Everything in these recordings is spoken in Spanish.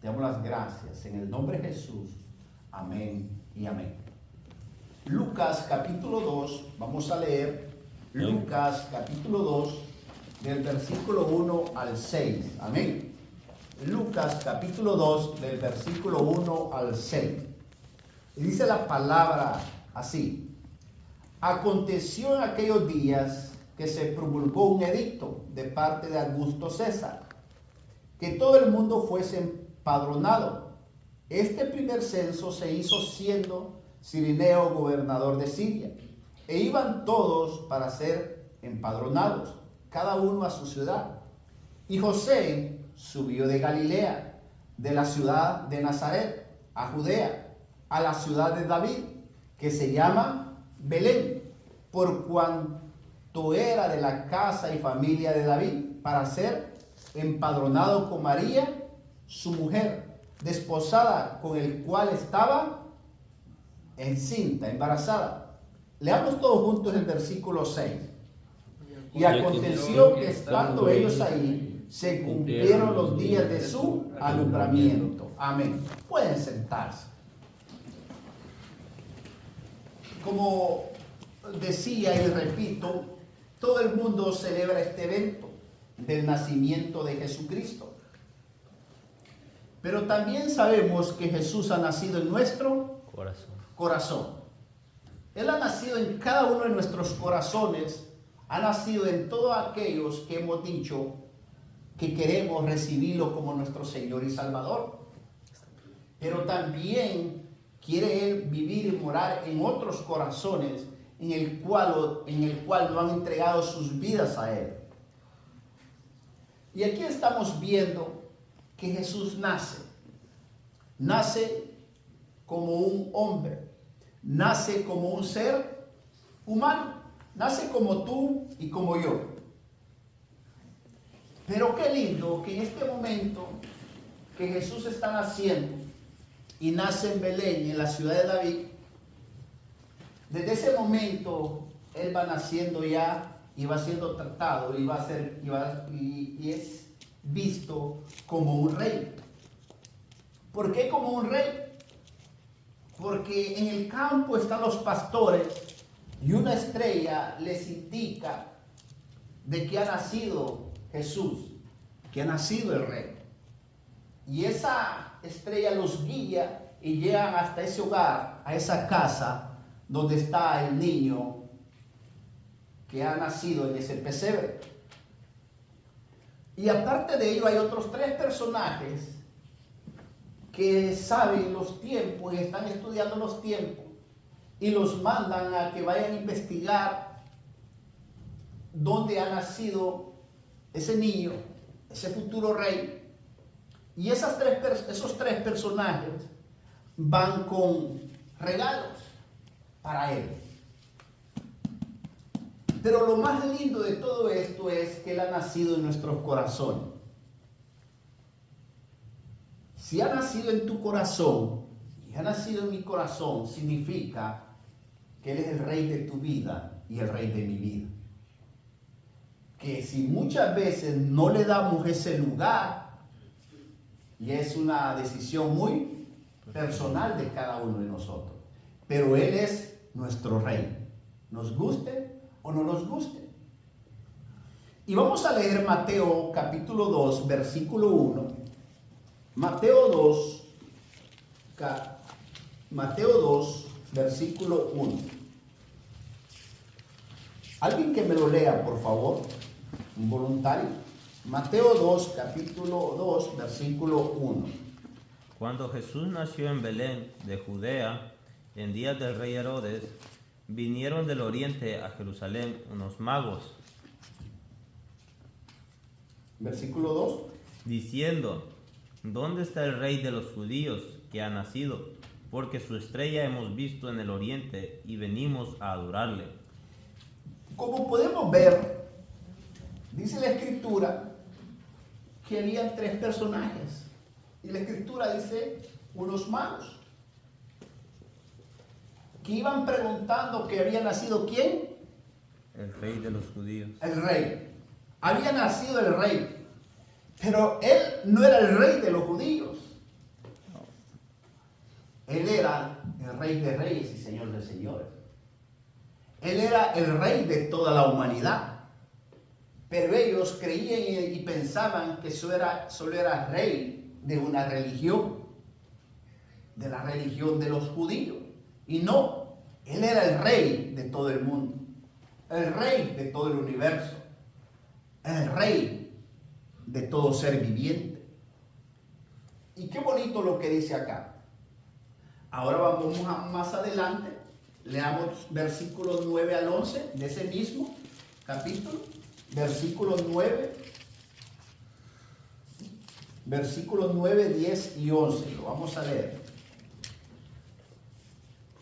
Te damos las gracias en el nombre de Jesús. Amén y amén. Lucas capítulo 2, vamos a leer Lucas capítulo 2 del versículo 1 al 6. Amén. Lucas capítulo 2 del versículo 1 al 6. Y dice la palabra así: aconteció en aquellos días que se promulgó un edicto de parte de Augusto César, que todo el mundo fuese empadronado. Este primer censo se hizo siendo Cirineo gobernador de Siria, e iban todos para ser empadronados, cada uno a su ciudad. Y José subió de Galilea, de la ciudad de Nazaret, a Judea, a la ciudad de David, que se llama Belén, por cuanto era de la casa y familia de David, para ser empadronado con María, su mujer, desposada, con el cual estaba encinta, embarazada. Leamos todos juntos el versículo 6. Y aconteció que estando ellos ahí, se cumplieron los días de su alumbramiento. Amén. Pueden sentarse. Como decía y repito, todo el mundo celebra este evento del nacimiento de Jesucristo. Pero también sabemos que Jesús ha nacido en nuestro corazón. Él ha nacido en cada uno de nuestros corazones, ha nacido en todos aquellos que hemos dicho que queremos recibirlo como nuestro Señor y Salvador. Pero también quiere Él vivir y morar en otros corazones en el cual no han entregado sus vidas a Él. Y aquí estamos viendo que Jesús nace como un hombre, nace como un ser humano, nace como tú y como yo. Pero qué lindo que en este momento que Jesús está naciendo y nace en Belén, en la ciudad de David, desde ese momento Él va naciendo ya y va siendo tratado y es visto como un rey. ¿Por qué como un rey? Porque en el campo están los pastores y una estrella les indica de que ha nacido Jesús, que ha nacido el rey. Y esa estrella los guía y llegan hasta ese hogar, a esa casa donde está el niño que ha nacido en ese pesebre. Y aparte de ello hay otros tres personajes que saben los tiempos y están estudiando los tiempos y los mandan a que vayan a investigar dónde ha nacido ese niño, ese futuro rey. Y esos tres personajes van con regalos para él. Pero lo más lindo de todo esto es que Él ha nacido en nuestros corazones. Si ha nacido en tu corazón y ha nacido en mi corazón, significa que Él es el rey de tu vida y el rey de mi vida. Que si muchas veces no le damos ese lugar, y es una decisión muy personal de cada uno de nosotros, pero Él es nuestro rey, nos guste o no nos guste. Y vamos a leer Mateo capítulo 2, versículo 1. Mateo 2, versículo 1. Alguien que me lo lea, por favor, un voluntario. Mateo 2, capítulo 2, versículo 1. Cuando Jesús nació en Belén de Judea, en días del rey Herodes, vinieron del oriente a Jerusalén unos magos, versículo 2, diciendo: ¿dónde está el rey de los judíos que ha nacido? Porque su estrella hemos visto en el oriente y venimos a adorarle. Como podemos ver, dice la Escritura que había tres personajes. Y la Escritura dice unos magos que iban preguntando que había nacido ¿quién? El rey de los judíos. El rey. Había nacido el rey. Pero él no era el rey de los judíos. Rey de Reyes y Señor de Señores. Él era el Rey de toda la humanidad. Pero ellos creían y pensaban que solo era Rey de una religión, de la religión de los judíos. Y no, Él era el Rey de todo el mundo, el Rey de todo el universo, el Rey de todo ser viviente. Y qué bonito lo que dice acá. Ahora vamos más adelante, leamos versículos 9 al 11 de ese mismo capítulo, versículos 9, 10 y 11, lo vamos a leer.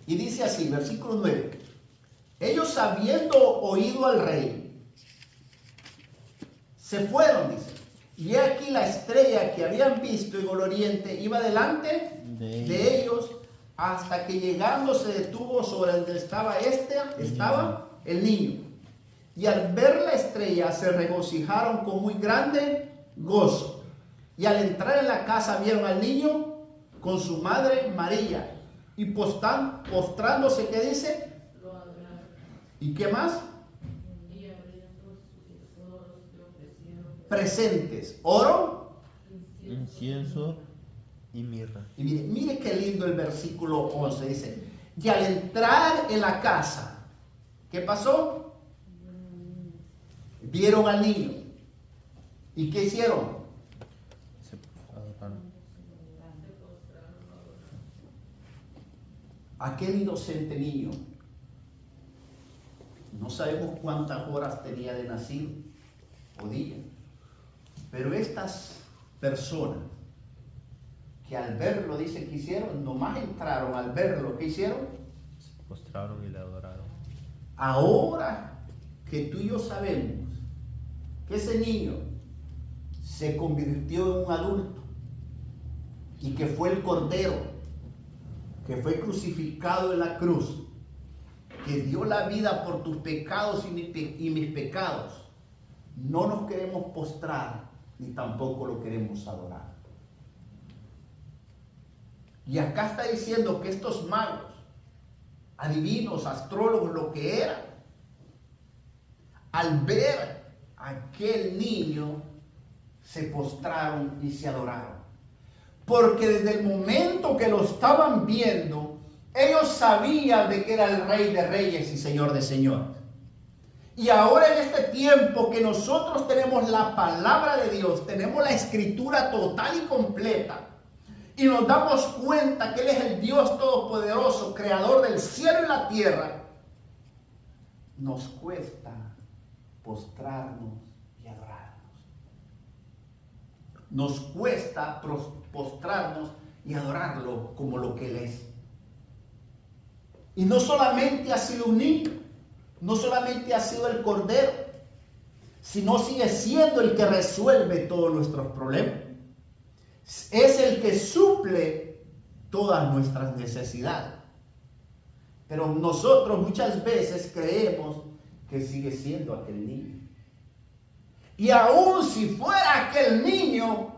Y dice así, versículo 9, ellos habiendo oído al rey, se fueron, dice, y he aquí la estrella que habían visto en el oriente iba delante de ellos, hasta que llegando se detuvo sobre donde estaba el niño. Y al ver la estrella se regocijaron con muy grande gozo. Y al entrar en la casa vieron al niño con su madre María. Y postrándose, ¿qué dice? Lo adoraron. ¿Y qué más? Y abriendo sus tesoros le ofrecieron Presentes, oro. Incienso y mirra. Y mire qué lindo el versículo 11, dice, y al entrar en la casa, ¿qué pasó? Vieron al niño. ¿Y qué hicieron? Se adoraron. Aquel inocente niño, no sabemos cuántas horas tenía de nacido o día, pero estas personas que al verlo, dice que hicieron, nomás entraron al verlo, ¿qué hicieron? Se postraron y le adoraron. Ahora que tú y yo sabemos que ese niño se convirtió en un adulto y que fue el Cordero que fue crucificado en la cruz, que dio la vida por tus pecados y mis pecados, no nos queremos postrar ni tampoco lo queremos adorar. Y acá está diciendo que estos magos, adivinos, astrólogos, lo que eran, al ver a aquel niño, se postraron y se adoraron. Porque desde el momento que lo estaban viendo, ellos sabían de que era el Rey de Reyes y Señor de Señores. Y ahora en este tiempo que nosotros tenemos la palabra de Dios, tenemos la escritura total y completa, y nos damos cuenta que Él es el Dios Todopoderoso, creador del cielo y la tierra, nos cuesta postrarnos y adorarnos. Nos cuesta postrarnos y adorarlo como lo que Él es. Y no solamente ha sido un niño, no solamente ha sido el Cordero, sino sigue siendo el que resuelve todos nuestros problemas. Es el que suple todas nuestras necesidades. Pero nosotros muchas veces creemos que sigue siendo aquel niño. Y aun si fuera aquel niño,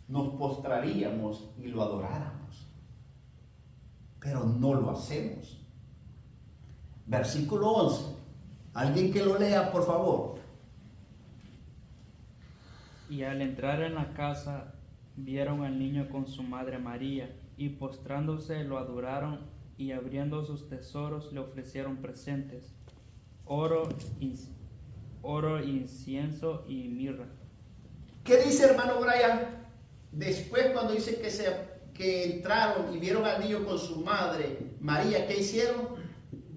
nos postraríamos y lo adoráramos. Pero no lo hacemos. Versículo 11. Alguien que lo lea, por favor. Y al entrar en la casa, vieron al niño con su madre María, y postrándose lo adoraron, y abriendo sus tesoros le ofrecieron presentes, oro, incienso y mirra. ¿Qué dice hermano Brian? Después cuando dice que entraron y vieron al niño con su madre María, ¿qué hicieron?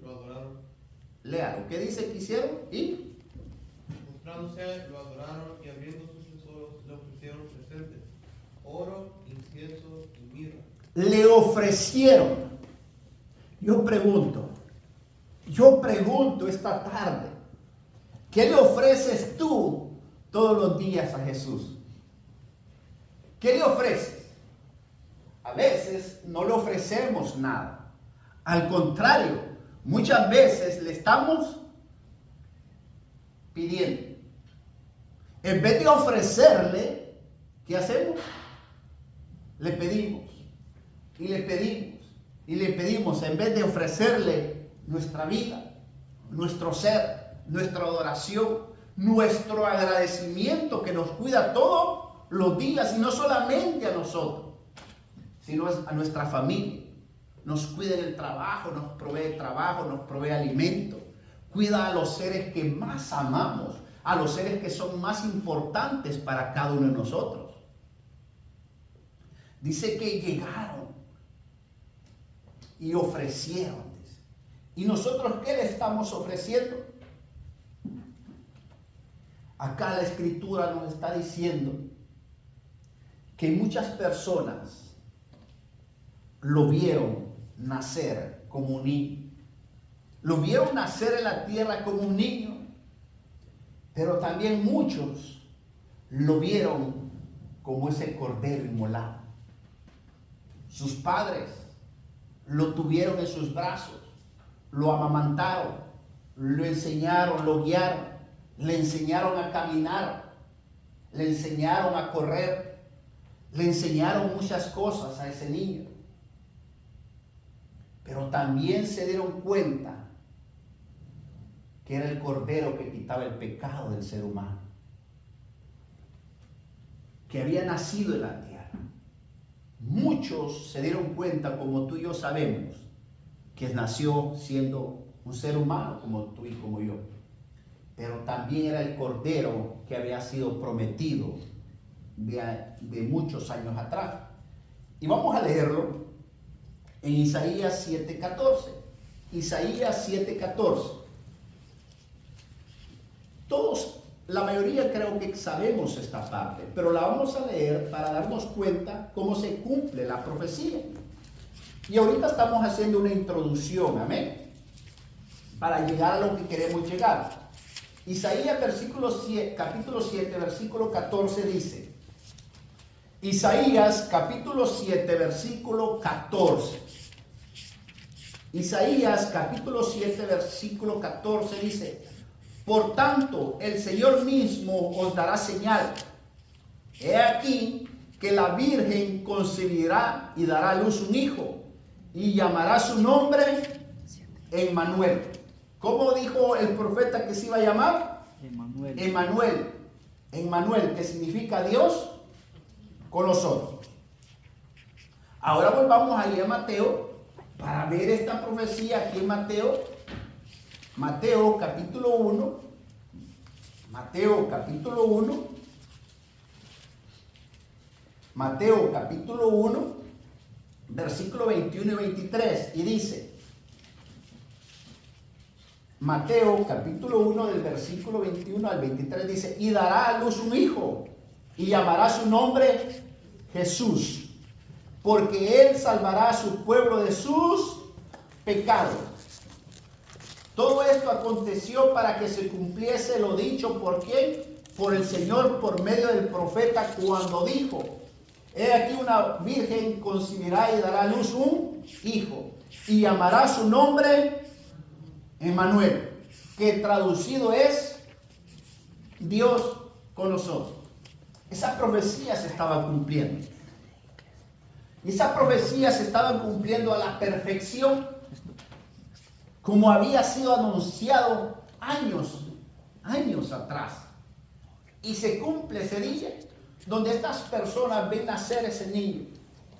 Lo adoraron. Léalo. ¿Qué dice que hicieron? Y Mostrándose, lo adoraron y abriendo sus tesoros le ofrecieron presentes, oro, incienso y mirra. le ofrecieron. Yo pregunto esta tarde, ¿qué le ofreces tú todos los días a Jesús? ¿Qué le ofreces? A veces no le ofrecemos nada. Al contrario, muchas veces le estamos pidiendo. En vez de ofrecerle, ¿qué hacemos? Le pedimos y le pedimos y le pedimos, en vez de ofrecerle nuestra vida, nuestro ser, nuestra adoración, nuestro agradecimiento que nos cuida todos los días, y no solamente a nosotros, sino a nuestra familia. Nos cuida en el trabajo, nos provee alimento, cuida a los seres que más amamos, a los seres que son más importantes para cada uno de nosotros. Dice que llegaron y ofrecieron. ¿Y nosotros qué le estamos ofreciendo? Acá la Escritura nos está diciendo que muchas personas lo vieron nacer como un niño. Lo vieron nacer en la tierra como un niño, pero también muchos lo vieron como ese cordero inmolado. Sus padres lo tuvieron en sus brazos, lo amamantaron, lo enseñaron, lo guiaron, le enseñaron a caminar, le enseñaron a correr, le enseñaron muchas cosas a ese niño. Pero también se dieron cuenta que era el cordero que quitaba el pecado del ser humano, que había nacido en la tierra. Muchos se dieron cuenta, como tú y yo sabemos, que nació siendo un ser humano como tú y como yo, pero también era el cordero que había sido prometido de muchos años atrás. Y vamos a leerlo en Isaías 7:14. Isaías 7:14. Todos, la mayoría creo que sabemos esta parte, pero la vamos a leer para darnos cuenta cómo se cumple la profecía. Y ahorita estamos haciendo una introducción, amén, para llegar a lo que queremos llegar. Isaías capítulo 7, versículo 14 dice, Isaías capítulo 7, versículo 14. Isaías capítulo 7, versículo 14 dice, por tanto, el Señor mismo os dará señal. He aquí que la Virgen concebirá y dará a luz un hijo, y llamará su nombre Emmanuel. ¿Cómo dijo el profeta que se iba a llamar? Emmanuel. Emmanuel. Emmanuel, que significa Dios con nosotros. Ahora volvamos ahí a Mateo para ver esta profecía aquí en Mateo. Mateo capítulo 1. Mateo capítulo 1. Mateo capítulo 1, versículo 21 y 23. Y dice, Mateo capítulo 1 del versículo 21 al 23 dice, y dará a luz un hijo, y llamará su nombre Jesús, porque él salvará a su pueblo de sus pecados. Todo esto aconteció para que se cumpliese lo dicho por quién, por el Señor, por medio del profeta, cuando dijo, he aquí una virgen concebirá y dará a luz un hijo, y llamará su nombre Emmanuel, que traducido es Dios con nosotros. Esa profecía se estaba cumpliendo. Y esa profecía se estaba cumpliendo a la perfección, como había sido anunciado años atrás. Y se cumple ese día, donde estas personas ven nacer ese niño.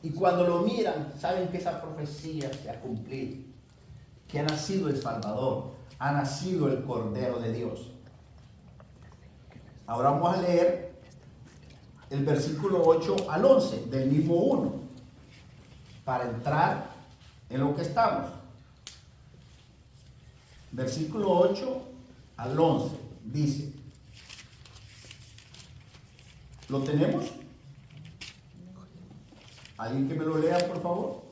Y cuando lo miran, saben que esa profecía se ha cumplido. Que ha nacido el Salvador, ha nacido el Cordero de Dios. Ahora vamos a leer el versículo 8 al 11 del mismo 1, para entrar en lo que estamos. Versículo 8 al 11 dice, ¿lo tenemos? ¿Alguien que me lo lea, por favor?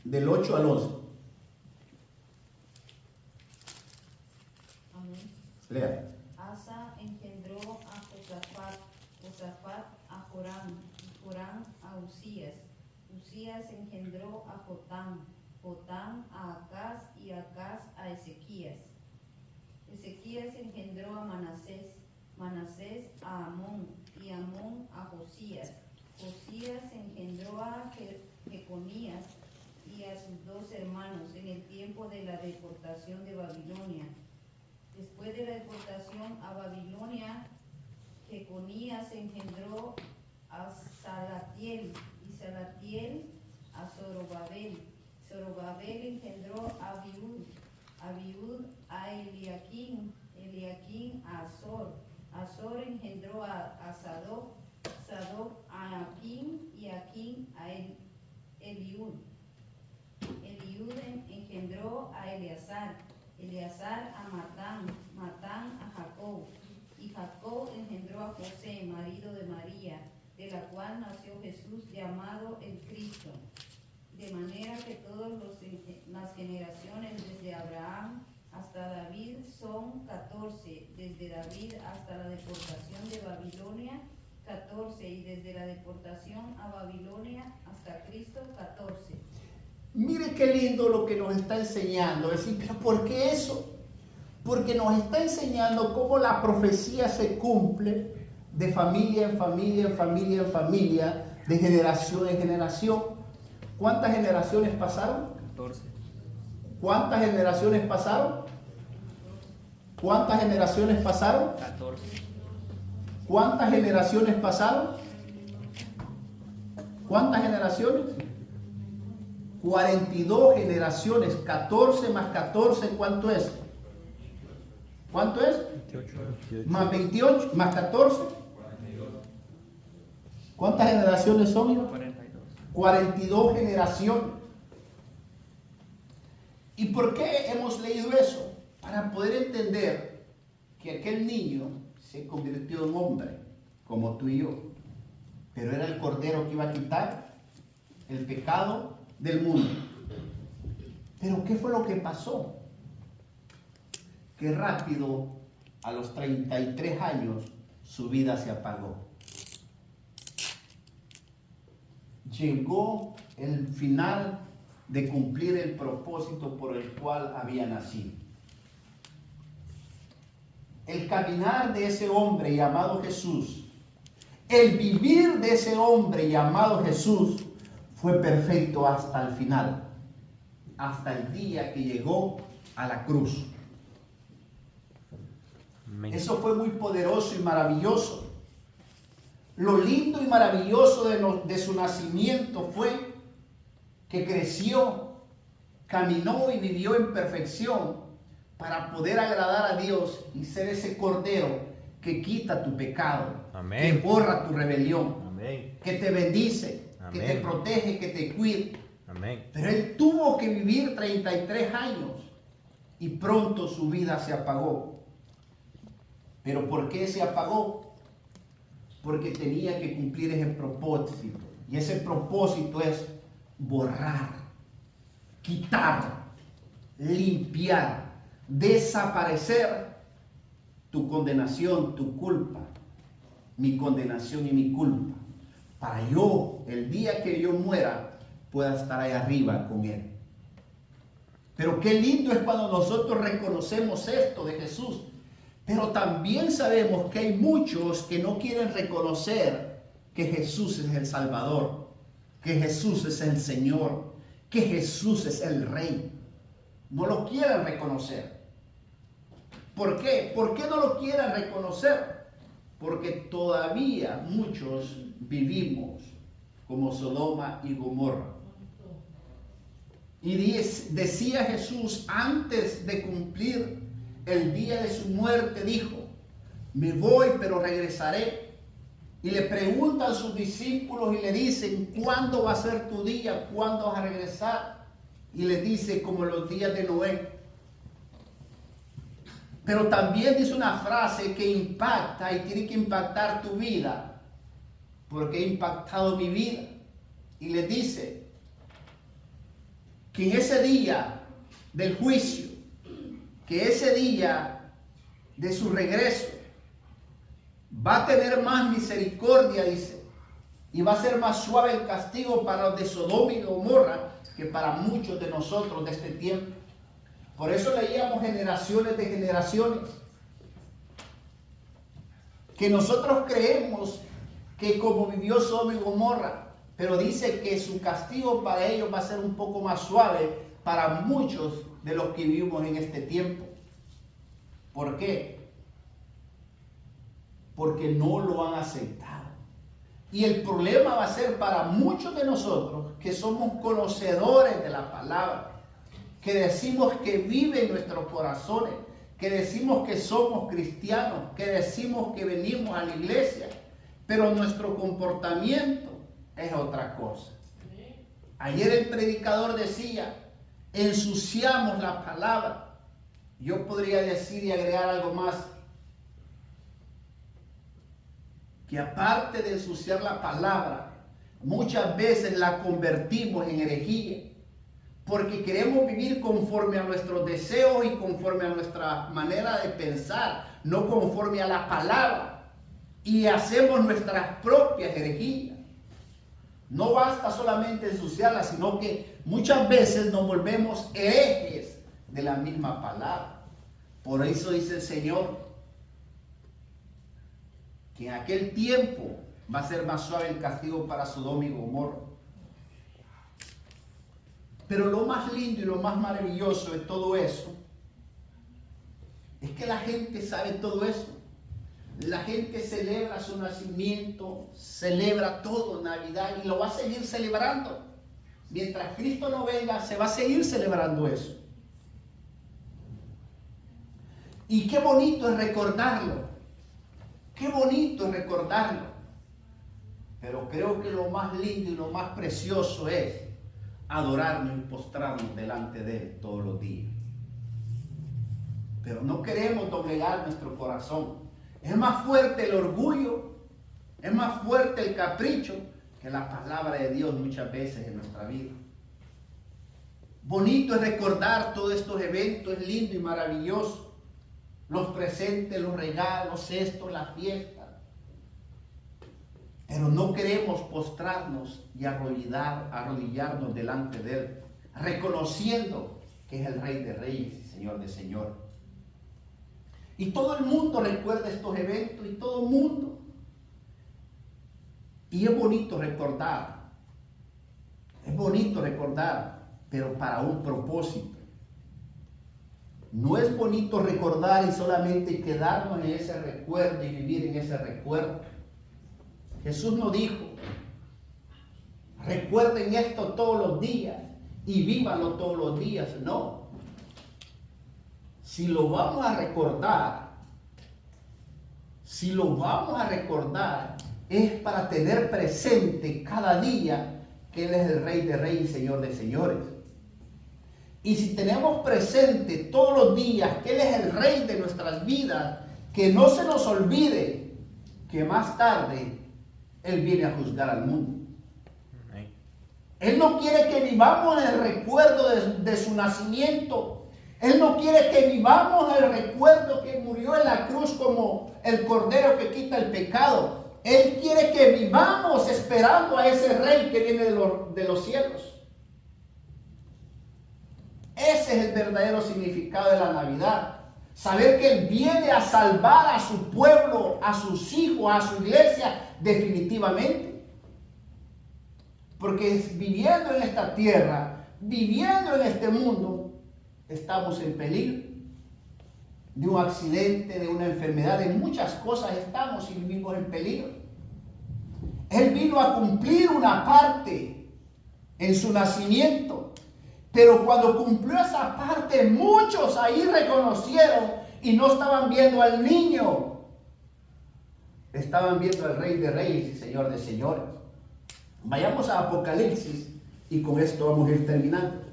Del 8 al 11. Amén. Lea. Asa engendró a Josafat, Josafat a Joram, y Joram a Usías. Usías engendró a Jotam, Jotam a Acaz, y Acaz a Ezequías. Ezequías engendró a Manasés, Manasés a Amón, y Amón a Josías. Josías engendró a Jeconías y a sus 2 hermanos en el tiempo de la deportación de Babilonia. Después de la deportación a Babilonia, Jeconías engendró a Salatiel y Salatiel a Zorobabel. Zorobabel engendró a Abiud, Abiud a Eliaquim, Eliaquim a Azor, Azor engendró a Sadoc, Sadoc a Aquim y Aquim a Eliud. Eliud engendró a Eleazar, Eleazar a Matán, Matán a Jacob, y Jacob engendró a José, marido de María, de la cual nació Jesús llamado el Cristo. De manera que todas las generaciones desde Abraham hasta David son 14, desde David hasta la deportación de Babilonia 14, y desde la deportación a Babilonia hasta Cristo 14. Mire qué lindo lo que nos está enseñando. Es decir, ¿pero por qué eso? Porque nos está enseñando cómo la profecía se cumple de familia en familia, en familia en familia, de generación en generación. ¿Cuántas generaciones pasaron? 14. ¿Cuántas generaciones pasaron? ¿Cuántas generaciones pasaron? 14. ¿Cuántas generaciones pasaron? ¿Cuántas generaciones? 42 generaciones. 14 más 14, ¿cuánto es? ¿Cuánto es? 28. Más 28, más 14. ¿Cuántas generaciones son, hijo? 42. 42 generaciones. ¿Y por qué hemos leído eso? Para poder entender que aquel niño se convirtió en hombre, como tú y yo. Pero era el Cordero que iba a quitar el pecado del mundo. Pero ¿qué fue lo que pasó? Que rápido, a los 33 años, su vida se apagó. Llegó el final de cumplir el propósito por el cual había nacido. El caminar de ese hombre llamado Jesús, el vivir de ese hombre llamado Jesús, fue perfecto hasta el final, hasta el día que llegó a la cruz. Amén. Eso fue muy poderoso y maravilloso. Lo lindo y maravilloso de su nacimiento fue que creció, caminó y vivió en perfección para poder agradar a Dios y ser ese Cordero que quita tu pecado, Amén. que borra tu rebelión, Amén. que te bendice, que Amén. te protege, que te cuida. Amén. Pero él tuvo que vivir 33 años y pronto su vida se apagó. ¿Pero por qué se apagó? Porque tenía que cumplir ese propósito. Y ese propósito es borrar, quitar, limpiar, desaparecer tu condenación, tu culpa, mi condenación y mi culpa. Para yo, el día que yo muera, pueda estar ahí arriba con Él. Pero qué lindo es cuando nosotros reconocemos esto de Jesús. Pero también sabemos que hay muchos que no quieren reconocer que Jesús es el Salvador, que Jesús es el Señor, que Jesús es el Rey. No lo quieren reconocer. ¿Por qué? ¿Por qué no lo quieren reconocer? Porque todavía muchos vivimos como Sodoma y Gomorra. Y decía Jesús antes de cumplir el día de su muerte, dijo: me voy pero regresaré. Y le preguntan sus discípulos y le dicen: ¿cuándo va a ser tu día? ¿Cuándo vas a regresar? Y le dice: como los días de Noé. Pero también dice una frase que impacta y tiene que impactar tu vida, porque ha impactado mi vida. Y le dice que en ese día del juicio, que ese día de su regreso, va a tener más misericordia, dice, y va a ser más suave el castigo para los de Sodoma y Gomorra que para muchos de nosotros de este tiempo. Por eso leíamos generaciones de generaciones, que nosotros creemos que como vivió Sodoma y Gomorra, pero dice que su castigo para ellos va a ser un poco más suave para muchos de los que vivimos en este tiempo. ¿Por qué? Porque no lo han aceptado. Y el problema va a ser para muchos de nosotros que somos conocedores de la palabra, que decimos que vive en nuestros corazones, que decimos que somos cristianos, que decimos que venimos a la iglesia, pero nuestro comportamiento es otra cosa. Ayer el predicador decía, ensuciamos la palabra. Yo podría decir y agregar algo más, que aparte de ensuciar la palabra, muchas veces la convertimos en herejía, porque queremos vivir conforme a nuestros deseos y conforme a nuestra manera de pensar, no conforme a la palabra, y hacemos nuestras propias herejías. No basta solamente ensuciarla, sino que muchas veces nos volvemos herejes de la misma palabra. Por eso dice el Señor que en aquel tiempo va a ser más suave el castigo para Sodoma y Gomorra. Pero lo más lindo y lo más maravilloso de todo eso es que la gente sabe todo eso. La gente celebra su nacimiento, celebra todo, Navidad, y lo va a seguir celebrando. Mientras Cristo no venga, se va a seguir celebrando eso. Y qué bonito es recordarlo. Qué bonito es recordarlo. Pero creo que lo más lindo y lo más precioso es adorarnos y postrarnos delante de Él todos los días. Pero no queremos doblegar nuestro corazón. Es más fuerte el orgullo, es más fuerte el capricho que la palabra de Dios muchas veces en nuestra vida. Bonito es recordar todos estos eventos, es lindo y maravilloso. Los presentes, los regalos, esto, la fiesta. Pero no queremos postrarnos y arrodillarnos delante de Él, reconociendo que es el Rey de Reyes y Señor de Señores. Y todo el mundo recuerda estos eventos, y todo el mundo. Y es bonito recordar, pero para un propósito. No es bonito recordar y solamente quedarnos en ese recuerdo y vivir en ese recuerdo. Jesús nos dijo, recuerden esto todos los días y vívanlo todos los días. No. Si lo vamos a recordar, es para tener presente cada día que Él es el Rey de Reyes y Señor de Señores. Y si tenemos presente todos los días que Él es el Rey de nuestras vidas, que no se nos olvide que más tarde Él viene a juzgar al mundo. Él no quiere que vivamos en el recuerdo de su nacimiento. Él no quiere que vivamos el recuerdo que murió en la cruz como el Cordero que quita el pecado. Él quiere que vivamos esperando a ese Rey que viene de los cielos. Ese es el verdadero significado de la Navidad. Saber que Él viene a salvar a su pueblo, a sus hijos, a su iglesia, definitivamente. Porque viviendo en esta tierra, viviendo en este mundo, estamos en peligro de un accidente, de una enfermedad, de muchas cosas estamos y vivimos en peligro. Él vino a cumplir una parte en su nacimiento. Pero cuando cumplió esa parte, muchos ahí reconocieron y no estaban viendo al niño. Estaban viendo al Rey de Reyes y Señor de Señores. Vayamos a Apocalipsis y con esto vamos a ir terminando.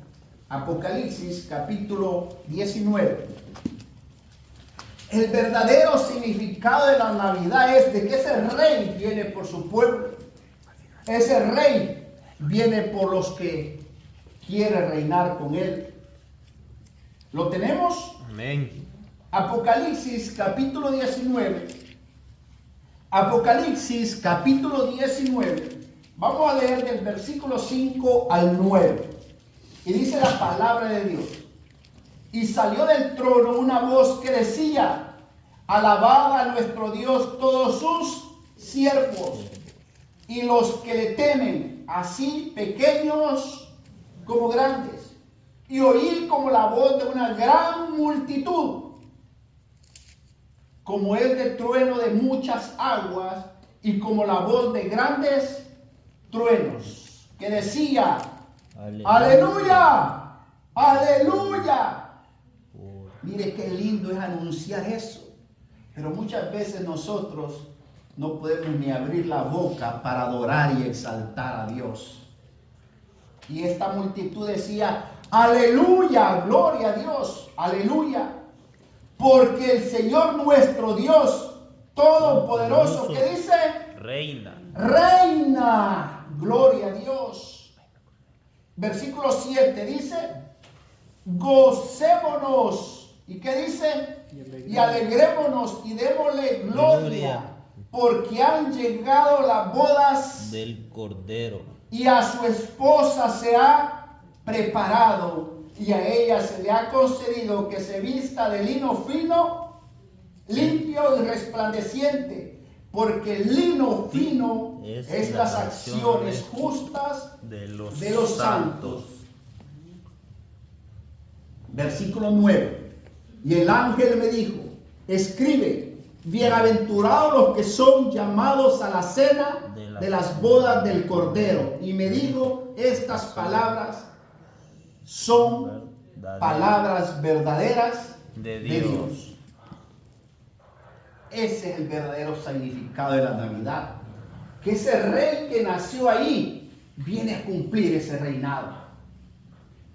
Apocalipsis capítulo 19. El verdadero significado de la Navidad es de que ese Rey viene por su pueblo. Ese Rey viene por los que quiere reinar con Él. ¿Lo tenemos? Amén. Apocalipsis capítulo 19. Apocalipsis capítulo 19. Vamos a leer del versículo 5 al 9. Y dice la palabra de Dios. Y salió del trono una voz que decía: alabad a nuestro Dios todos sus siervos y los que le temen, así pequeños como grandes. Y oí como la voz de una gran multitud, como es de trueno de muchas aguas, y como la voz de grandes truenos, que decía, aleluya, aleluya. Mire qué lindo es anunciar eso. Pero muchas veces nosotros no podemos ni abrir la boca para adorar y exaltar a Dios. Y esta multitud decía, aleluya, gloria a Dios, aleluya. Porque el Señor nuestro Dios Todopoderoso, ¿qué dice? Reina. Reina, gloria a Dios. Versículo 7 dice, gocémonos. ¿Y qué dice? Y alegrémonos y démosle gloria, porque han llegado las bodas del Cordero. Y a su esposa se ha preparado, y a ella se le ha concedido que se vista de lino fino, limpio y resplandeciente, porque el lino fino es las acciones justas de los santos. Versículo 9. Y el ángel me dijo, escribe, bienaventurados los que son llamados a la cena de las bodas del Cordero. Y me dijo, estas palabras son palabras verdaderas de Dios. Ese es el verdadero significado de la Navidad. Que ese rey que nació ahí viene a cumplir ese reinado.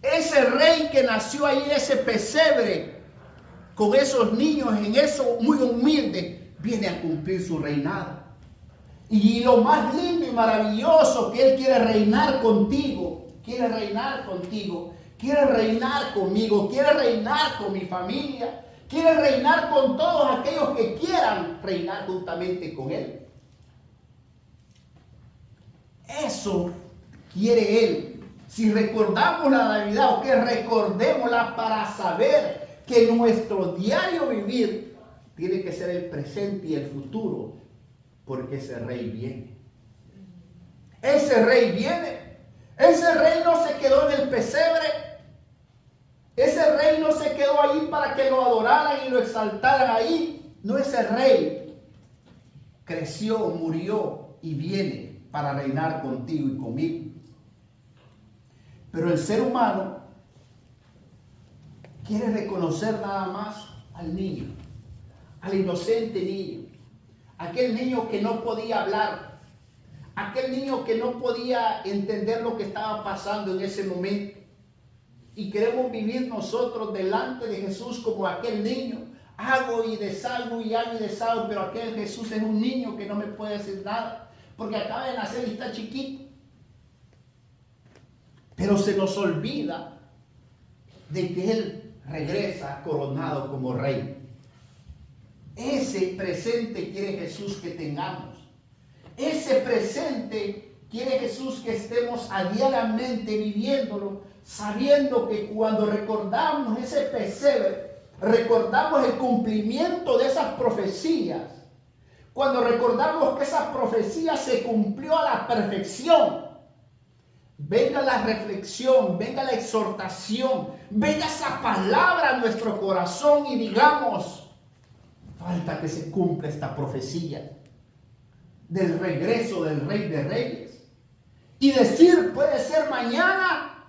Ese rey que nació ahí, ese pesebre, con esos niños en eso muy humilde, viene a cumplir su reinado. Y lo más lindo y maravilloso, que Él quiere reinar contigo, quiere reinar contigo, quiere reinar conmigo, quiere reinar con mi familia, quiere reinar con todos aquellos que quieran reinar juntamente con Él. Eso quiere Él. Si recordamos la Navidad, o que recordémosla para saber que nuestro diario vivir tiene que ser el presente y el futuro, porque ese rey viene. Ese rey viene. Ese rey no se quedó en el pesebre. Ese rey no se quedó ahí para que lo adoraran y lo exaltaran ahí. No, ese rey creció, murió y viene para reinar contigo y conmigo. Pero el ser humano quiere reconocer nada más al niño, al inocente niño, aquel niño que no podía hablar, aquel niño que no podía entender lo que estaba pasando en ese momento. Y queremos vivir nosotros delante de Jesús como aquel niño. Hago y deshago y hago y deshago, pero aquel Jesús es un niño que no me puede decir nada, porque acaba de nacer y está chiquito. Pero se nos olvida de que Él regresa coronado como rey. Ese presente quiere Jesús que tengamos. Ese presente quiere Jesús que estemos diariamente viviéndolo, sabiendo que cuando recordamos ese pesebre, recordamos el cumplimiento de esas profecías. Cuando recordamos que esa profecía se cumplió a la perfección, venga la reflexión, venga la exhortación, venga esa palabra a nuestro corazón y digamos, falta que se cumpla esta profecía del regreso del Rey de Reyes. Y decir, puede ser mañana,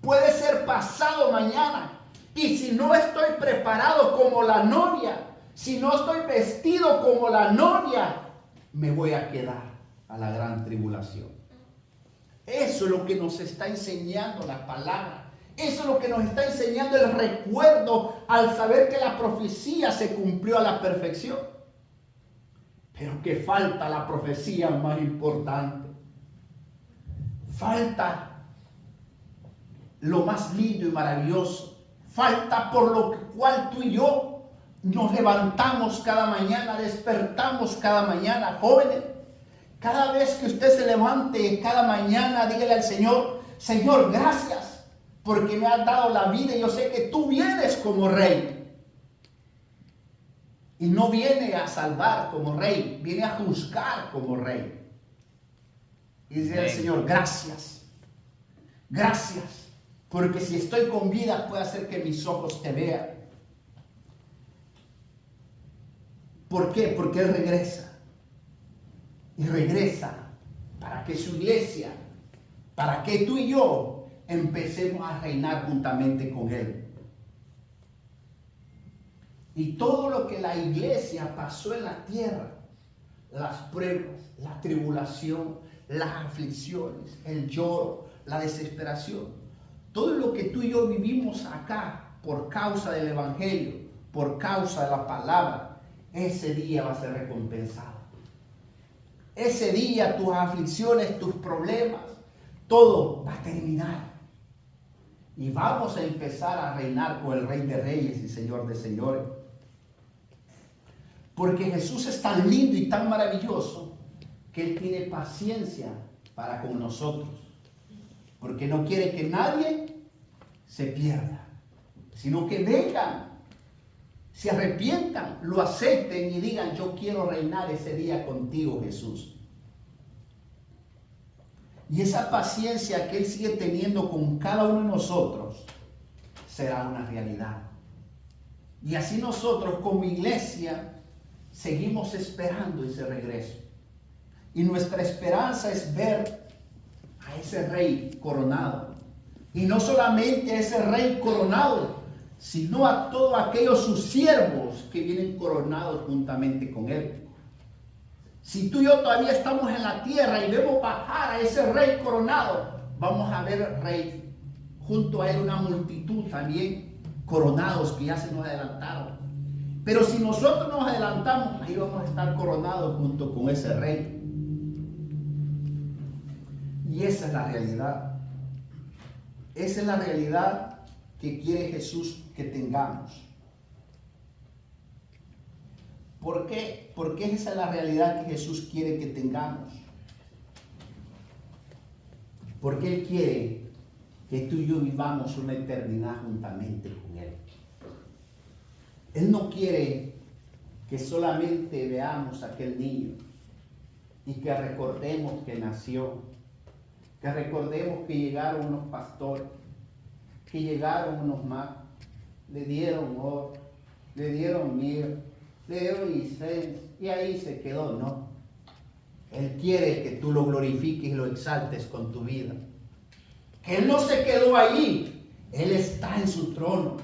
puede ser pasado mañana. Y si no estoy preparado como la novia, si no estoy vestido como la novia, me voy a quedar a la gran tribulación. Eso es lo que nos está enseñando la palabra. Eso es lo que nos está enseñando el recuerdo al saber que la profecía se cumplió a la perfección. Pero que falta la profecía más importante. Falta lo más lindo y maravilloso. Falta por lo cual tú y yo nos levantamos cada mañana, despertamos cada mañana, jóvenes. Cada vez que usted se levante cada mañana, dígale al Señor, Señor, gracias, porque me has dado la vida y yo sé que tú vienes como rey. Y no viene a salvar como rey, viene a juzgar como rey. y decir al Señor, gracias, gracias, porque si estoy con vida puede hacer que mis ojos te vean. ¿Por qué? Porque Él regresa. Y regresa para que su iglesia, para que tú y yo empecemos a reinar juntamente con Él. Y todo lo que la iglesia pasó en la tierra, las pruebas, la tribulación, las aflicciones, el lloro, la desesperación, todo lo que tú y yo vivimos acá por causa del Evangelio, por causa de la palabra, ese día va a ser recompensado. Ese día tus aflicciones, tus problemas, todo va a terminar. Y vamos a empezar a reinar con el Rey de Reyes y Señor de Señores. Porque Jesús es tan lindo y tan maravilloso que Él tiene paciencia para con nosotros. Porque no quiere que nadie se pierda, sino que vengan, se arrepientan, lo acepten y digan, yo quiero reinar ese día contigo, Jesús. Y esa paciencia que Él sigue teniendo con cada uno de nosotros será una realidad. Y así nosotros como iglesia seguimos esperando ese regreso. Y nuestra esperanza es ver a ese rey coronado. Y no solamente a ese rey coronado, sino a todos aquellos sus siervos que vienen coronados juntamente con Él. Si tú y yo todavía estamos en la tierra y vemos bajar a ese rey coronado, vamos a ver rey junto a Él una multitud también coronados que ya se nos adelantaron. Pero si nosotros nos adelantamos, ahí vamos a estar coronados junto con ese rey. Y esa es la realidad. Esa es la realidad que quiere Jesús que tengamos. ¿Por qué? Porque esa es la realidad que Jesús quiere que tengamos. Porque Él quiere que tú y yo vivamos una eternidad juntamente con Él. Él no quiere que solamente veamos a aquel niño y que recordemos que nació, que recordemos que llegaron unos pastores, que llegaron unos magos, le dieron oro, le dieron mirra, le dieron incienso y ahí se quedó. No. Él quiere que tú lo glorifiques y lo exaltes con tu vida. Que Él no se quedó allí, Él está en su trono.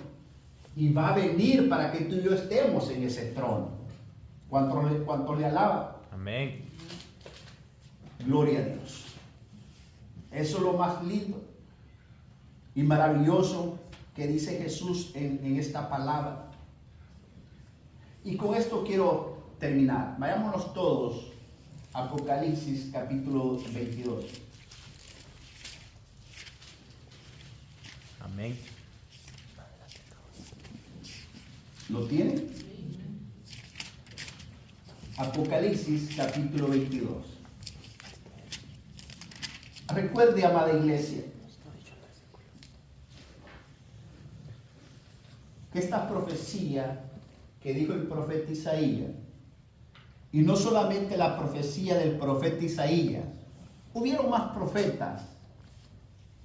Y va a venir para que tú y yo estemos en ese trono. ¿Cuánto le alaban? Amén. Gloria a Dios. Eso es lo más lindo y maravilloso que dice Jesús en esta palabra. Y con esto quiero terminar. Vayámonos todos a Apocalipsis capítulo 22. Amén. ¿Lo tienen? Apocalipsis capítulo 22. Recuerde, amada iglesia, que esta profecía que dijo el profeta Isaías, y no solamente la profecía del profeta Isaías, hubieron más profetas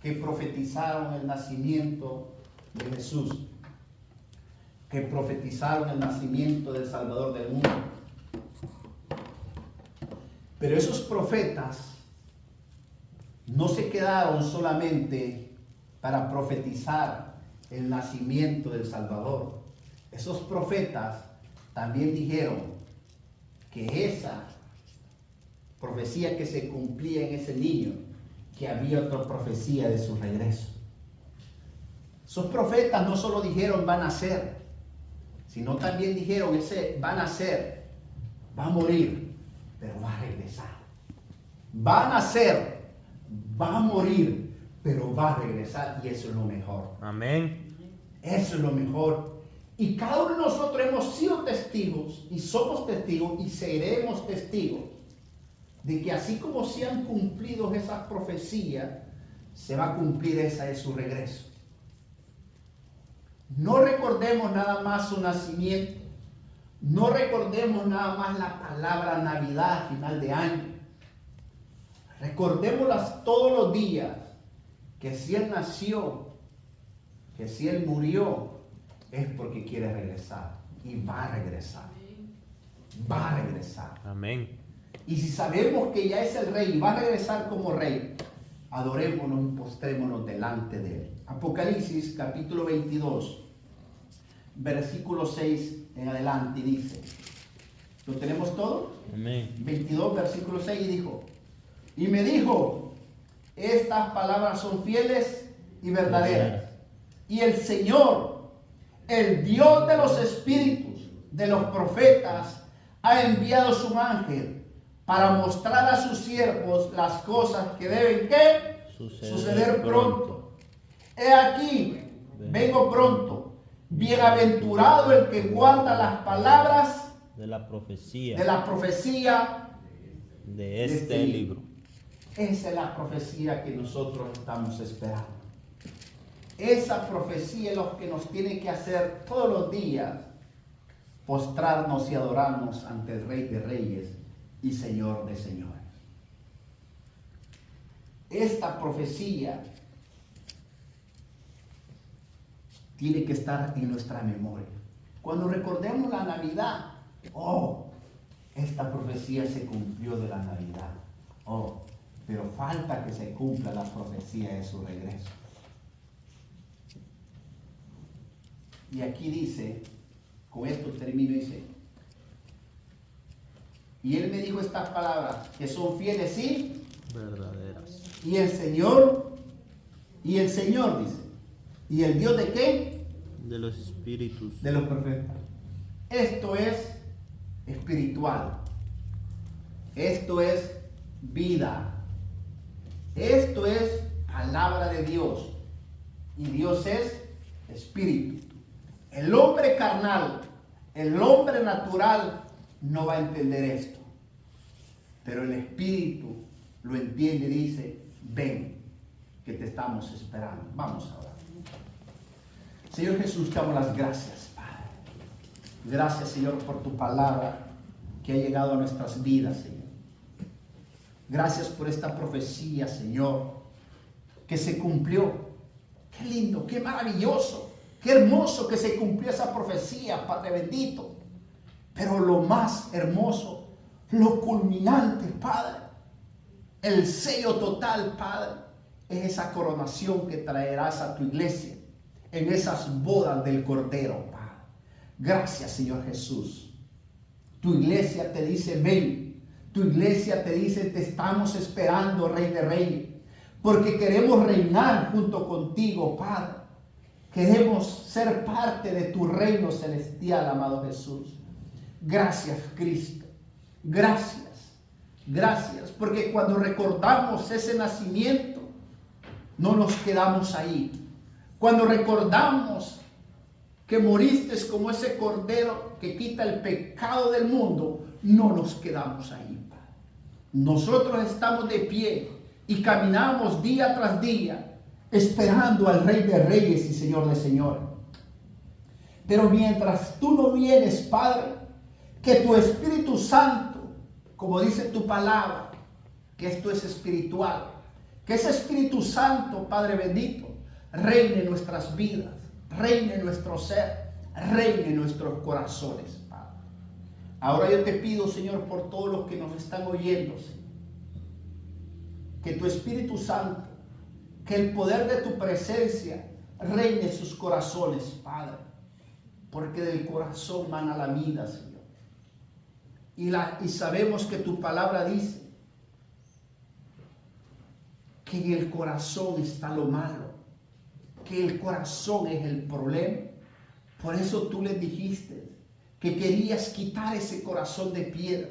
que profetizaron el nacimiento de Jesús, que profetizaron el nacimiento del Salvador del mundo. Pero esos profetas no se quedaron solamente para profetizar el nacimiento del Salvador. Esos profetas también dijeron que esa profecía que se cumplía en ese niño, que había otra profecía de su regreso. Esos profetas no solo dijeron van a ser, sino también dijeron ese va a nacer, va a morir, pero va a regresar. Va a nacer, va a morir, pero va a regresar, y eso es lo mejor. Amén. Eso es lo mejor. Y cada uno de nosotros hemos sido testigos, y somos testigos, y seremos testigos, de que así como se han cumplido esas profecías, se va a cumplir esa de su regreso. No recordemos nada más su nacimiento. No recordemos nada más la palabra Navidad a final de año. Recordémoslas todos los días, que si Él nació, que si Él murió, es porque quiere regresar. Y va a regresar. Va a regresar. Amén. Y si sabemos que ya es el Rey y va a regresar como Rey, adorémonos y postrémonos delante de Él. Apocalipsis capítulo 22, versículo 6 en adelante, dice, ¿lo tenemos todo? Amén. 22, versículo 6, y dijo, y me dijo, estas palabras son fieles y verdaderas. Y el Señor, el Dios de los espíritus de los profetas, ha enviado su ángel para mostrar a sus siervos las cosas que deben suceder pronto. He aquí, vengo pronto. Bienaventurado el que guarda las palabras de la profecía de de este este libro. Esa es la profecía que nosotros estamos esperando. Esa profecía es lo que nos tiene que hacer todos los días, postrarnos y adorarnos ante el Rey de Reyes y Señor de Señores. Esta profecía tiene que estar en nuestra memoria. Cuando recordemos la Navidad, oh, esta profecía se cumplió de la Navidad. Oh, pero falta que se cumpla la profecía de su regreso. Y aquí dice, con esto termino, dice, y Él me dijo estas palabras, que son fieles y Verdaderas. y el Señor, dice, ¿y el Dios de qué? De los espíritus. De los profetas. Esto es espiritual. Esto es vida. Esto es palabra de Dios. Y Dios es espíritu. El hombre carnal, el hombre natural no va a entender esto. Pero el espíritu lo entiende y dice, ven, que te estamos esperando. Vamos a orar. Señor Jesús, te damos las gracias, Padre. Gracias, Señor, por tu palabra que ha llegado a nuestras vidas, Señor. Gracias por esta profecía, Señor, que se cumplió. Qué lindo, qué maravilloso, qué hermoso que se cumplió esa profecía, Padre bendito. Pero lo más hermoso, lo culminante, Padre, el sello total, Padre, es esa coronación que traerás a tu iglesia en esas bodas del Cordero, Padre. Gracias, Señor Jesús. Tu iglesia te dice, ven. Tu iglesia te dice, te estamos esperando, Rey de Reyes, porque queremos reinar junto contigo, Padre. Queremos ser parte de tu reino celestial, amado Jesús. Gracias, Cristo. Gracias. Gracias, porque cuando recordamos ese nacimiento, no nos quedamos ahí. Cuando recordamos que moriste como ese cordero que quita el pecado del mundo, no nos quedamos ahí, Padre. Nosotros estamos de pie y caminamos día tras día esperando al Rey de Reyes y Señor de Señores. Pero mientras tú no vienes, Padre, que tu Espíritu Santo, como dice tu palabra, que esto es espiritual, que ese Espíritu Santo, Padre bendito, reine en nuestras vidas, reine en nuestro ser, reine en nuestros corazones, Padre. Ahora yo te pido, Señor, por todos los que nos están oyendo, Señor, que tu Espíritu Santo, que el poder de tu presencia reine en sus corazones, Padre, porque del corazón mana la vida, Señor. Y sabemos que tu palabra dice que en el corazón está lo malo, que el corazón es el problema. Por eso tú les dijiste que querías quitar ese corazón de piedra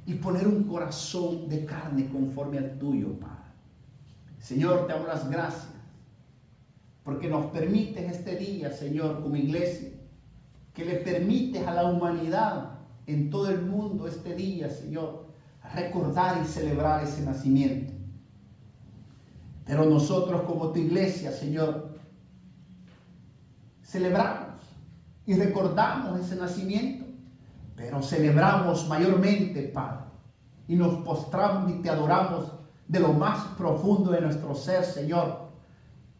y poner un corazón de carne conforme al tuyo, Padre. Señor, te damos las gracias porque nos permites este día, Señor, como iglesia, que le permites a la humanidad en todo el mundo este día, Señor, recordar y celebrar ese nacimiento. Pero nosotros como tu iglesia, Señor, celebramos y recordamos ese nacimiento, pero celebramos mayormente, Padre, y nos postramos y te adoramos de lo más profundo de nuestro ser, Señor,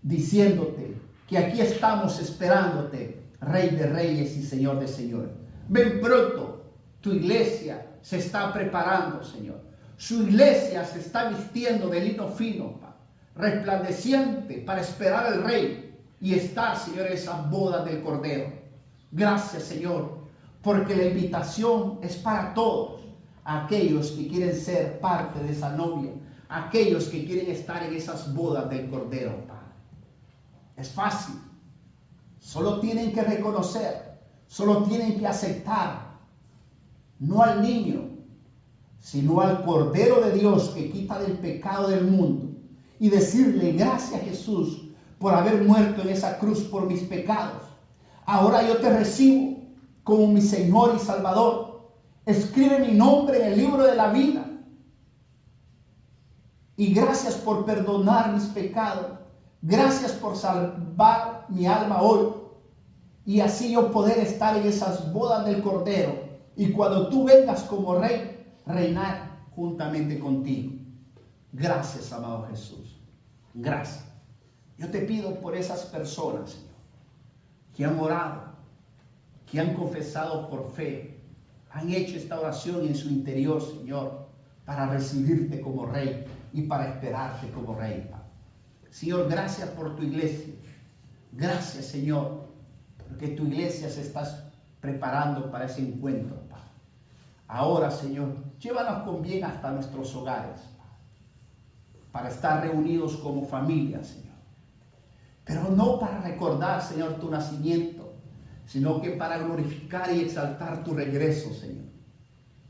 diciéndote que aquí estamos esperándote, Rey de Reyes y Señor de Señores. Ven pronto, tu iglesia se está preparando, Señor. Su iglesia se está vistiendo de lino fino, resplandeciente, para esperar al Rey y estar, Señor, en esas bodas del Cordero. Gracias, Señor, porque la invitación es para todos aquellos que quieren ser parte de esa novia, aquellos que quieren estar en esas bodas del Cordero, Padre. Es fácil, solo tienen que reconocer, solo tienen que aceptar, no al niño, sino al Cordero de Dios que quita del pecado del mundo, y decirle: gracias, Jesús, por haber muerto en esa cruz por mis pecados. Ahora yo te recibo como mi Señor y Salvador. Escribe mi nombre en el libro de la vida. Y gracias por perdonar mis pecados. Gracias por salvar mi alma hoy. Y así yo poder estar en esas bodas del Cordero. Y cuando tú vengas como Rey, reinar juntamente contigo. Gracias, amado Jesús. Gracias. Yo te pido por esas personas, Señor, que han orado, que han confesado por fe, han hecho esta oración en su interior, Señor, para recibirte como Rey y para esperarte como Rey. Señor, gracias por tu iglesia. Gracias, Señor, porque tu iglesia se está preparando para ese encuentro, Padre. Ahora, Señor, llévanos con bien hasta nuestros hogares, Padre, para estar reunidos como familia, Señor. Pero no para recordar, Señor, tu nacimiento, sino que para glorificar y exaltar tu regreso, Señor.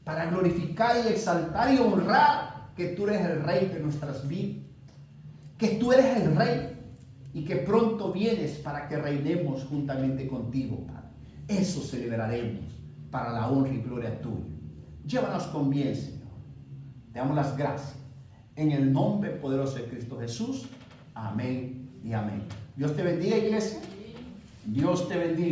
Para glorificar y exaltar y honrar que tú eres el Rey de nuestras vidas. Que tú eres el Rey y que pronto vienes para que reinemos juntamente contigo, Padre. Eso celebraremos para la honra y gloria tuya. Llévanos con bien, Señor. Te damos las gracias. En el nombre poderoso de Cristo Jesús. Amén y amén. Dios te bendiga, iglesia. Dios te bendiga.